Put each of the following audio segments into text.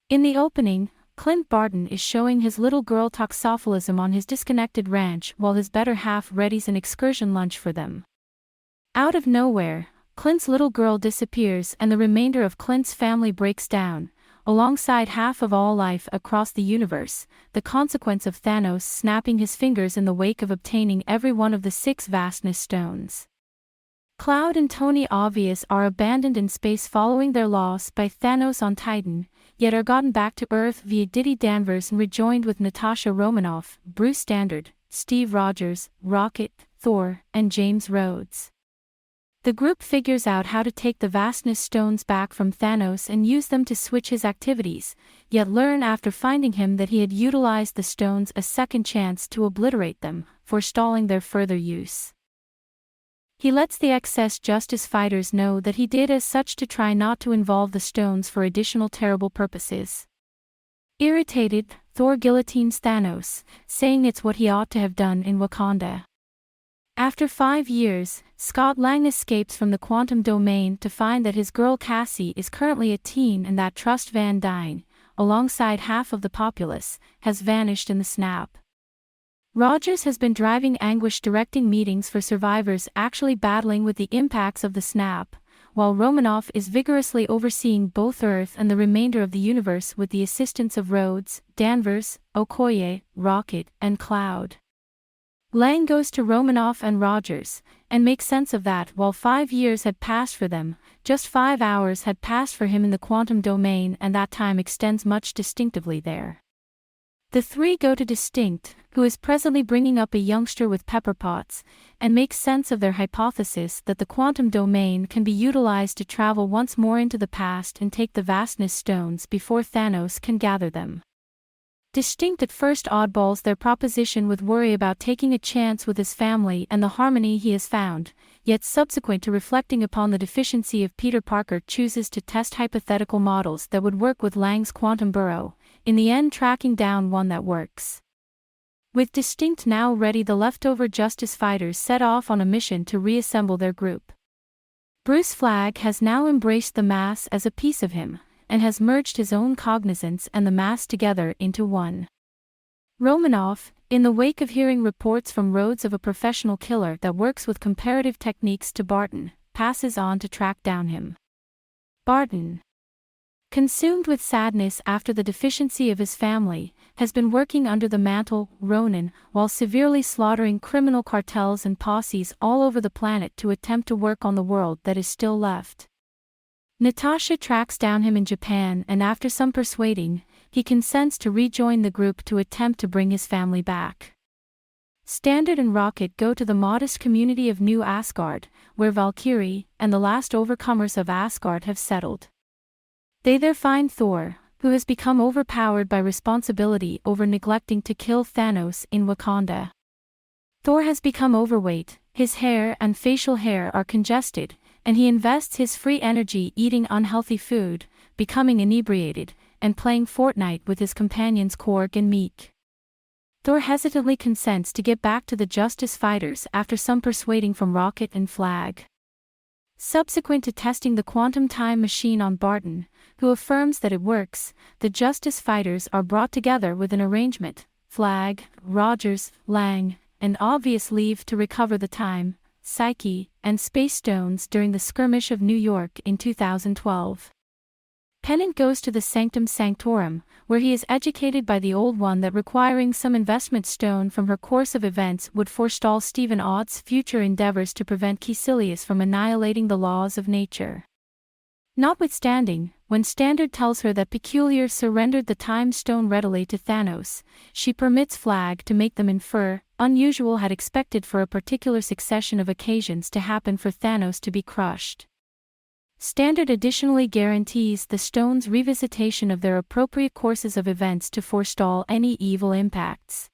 In the opening, Clint Barton is showing his little girl toxophilism on his disconnected ranch while his better half readies an excursion lunch for them. Out of nowhere, Clint's little girl disappears and the remainder of Clint's family breaks down, alongside half of all life across the universe, the consequence of Thanos snapping his fingers in the wake of obtaining every one of the 6 vastness stones. Cloud and Tony Obvious are abandoned in space following their loss by Thanos on Titan, yet are gotten back to Earth via Diddy Danvers and rejoined with Natasha Romanoff, Bruce Standard, Steve Rogers, Rocket, Thor, and James Rhodes. The group figures out how to take the vastness stones back from Thanos and use them to switch his activities, yet learn after finding him that he had utilized the stones a second chance to obliterate them, forestalling their further use. He lets the excess justice fighters know that he did as such to try not to involve the stones for additional terrible purposes. Irritated, Thor guillotines Thanos, saying it's what he ought to have done in Wakanda. After 5 years, Scott Lang escapes from the quantum domain to find that his girl Cassie is currently a teen and that Trust Van Dyne, alongside half of the populace, has vanished in the snap. Rogers has been driving Anguish directing meetings for survivors actually battling with the impacts of the snap, while Romanoff is vigorously overseeing both Earth and the remainder of the universe with the assistance of Rhodes, Danvers, Okoye, Rocket, and Cloud. Lang goes to Romanoff and Rogers, and makes sense of that. While 5 years had passed for them, just 5 hours had passed for him in the quantum domain, and that time extends much distinctively there. The 3 go to Distinct, who is presently bringing up a youngster with pepper pots, and makes sense of their hypothesis that the quantum domain can be utilized to travel once more into the past and take the vastness stones before Thanos can gather them. Distinct at first oddballs their proposition with worry about taking a chance with his family and the harmony he has found, yet subsequent to reflecting upon the deficiency of Peter Parker chooses to test hypothetical models that would work with Lang's quantum burrow, in the end tracking down one that works. With Distinct now ready, the leftover Justice Fighters set off on a mission to reassemble their group. Bruce Flagg has now embraced the mass as a piece of him, and has merged his own cognizance and the mass together into one. Romanoff, in the wake of hearing reports from Rhodes of a professional killer that works with comparative techniques to Barton, passes on to track down him. Barton, consumed with sadness after the deficiency of his family, has been working under the mantle, Ronin, while severely slaughtering criminal cartels and posses all over the planet to attempt to work on the world that is still left. Natasha tracks down him in Japan, and after some persuading, he consents to rejoin the group to attempt to bring his family back. Standard and Rocket go to the modest community of New Asgard, where Valkyrie and the last overcomers of Asgard have settled. They there find Thor, who has become overpowered by responsibility over neglecting to kill Thanos in Wakanda. Thor has become overweight, his hair and facial hair are congested, and he invests his free energy eating unhealthy food, becoming inebriated, and playing Fortnite with his companions Korg and Meek. Thor hesitantly consents to get back to the Justice Fighters after some persuading from Rocket and Flagg. Subsequent to testing the quantum time machine on Barton, who affirms that it works, the Justice Fighters are brought together with an arrangement. Flagg, Rogers, Lang, and Obvious leave to recover the time, Psyche, and Space Stones during the skirmish of New York in 2012. Pennant goes to the Sanctum Sanctorum, where he is educated by the Old One that requiring some investment stone from her course of events would forestall Stephen Odd's future endeavors to prevent Caecilius from annihilating the laws of nature. Notwithstanding, when Standard tells her that Peculiar surrendered the Time Stone readily to Thanos, she permits Flagg to make them infer, unusual had expected for a particular succession of occasions to happen for Thanos to be crushed. Standard additionally guarantees the stones' revisitation of their appropriate courses of events to forestall any evil impacts.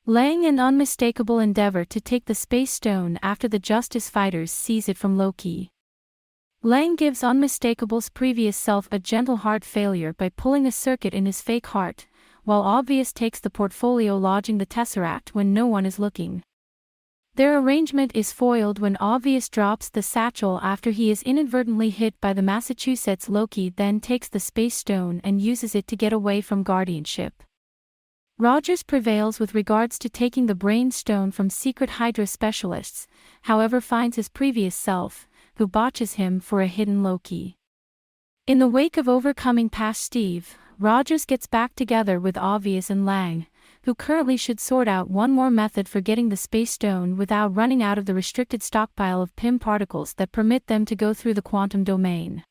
Lang an unmistakable endeavor to take the Space Stone after the Justice Fighters seize it from Loki. Lang gives Unmistakable's previous self a gentle heart failure by pulling a circuit in his fake heart, while Obvious takes the portfolio lodging the Tesseract when no one is looking. Their arrangement is foiled when Obvious drops the satchel after he is inadvertently hit by the Massachusetts. Loki then takes the Space Stone and uses it to get away from guardianship. Rogers prevails with regards to taking the Brain Stone from secret Hydra specialists, however finds his previous self, who botches him for a hidden Loki. In the wake of overcoming past Steve, Rogers gets back together with Obvious and Lang, who currently should sort out one more method for getting the Space Stone without running out of the restricted stockpile of PIM particles that permit them to go through the quantum domain.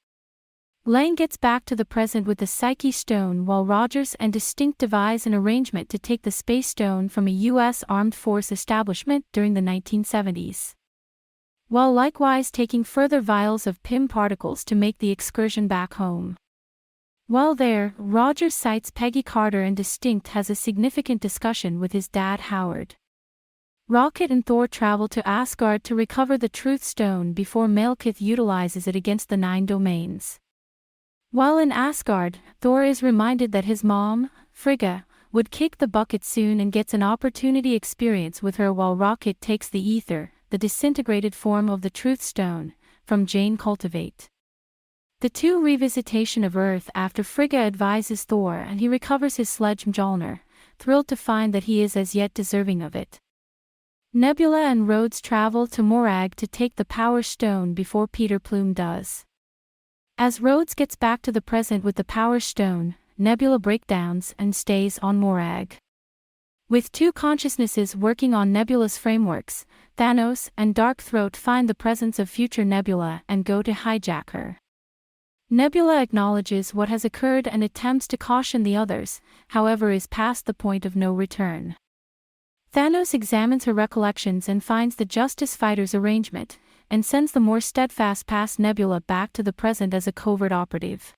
Lang gets back to the present with the Psyche Stone while Rogers and Distinct devise an arrangement to take the Space Stone from a U.S. Armed Force establishment during the 1970s. While likewise taking further vials of PIM particles to make the excursion back home. While there, Rogers cites Peggy Carter and Distinct has a significant discussion with his dad Howard. Rocket and Thor travel to Asgard to recover the Truth Stone before Malekith utilizes it against the 9 domains. While in Asgard, Thor is reminded that his mom, Frigga, would kick the bucket soon and gets an opportunity experience with her while Rocket takes the ether, the disintegrated form of the Truth Stone, from Jane Cultivate. The two revisitation of Earth after Frigga advises Thor and he recovers his sledge Mjolnir, thrilled to find that he is as yet deserving of it. Nebula and Rhodes travel to Morag to take the Power Stone before Peter Plume does. As Rhodes gets back to the present with the Power Stone, Nebula breakdowns and stays on Morag. With two consciousnesses working on Nebula's frameworks, Thanos and Darkthroat find the presence of future Nebula and go to hijack her. Nebula acknowledges what has occurred and attempts to caution the others, however is past the point of no return. Thanos examines her recollections and finds the Justice Fighters' arrangement, and sends the more steadfast past Nebula back to the present as a covert operative.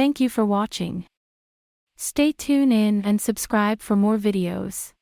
Thank you for watching. Stay tuned in and subscribe for more videos.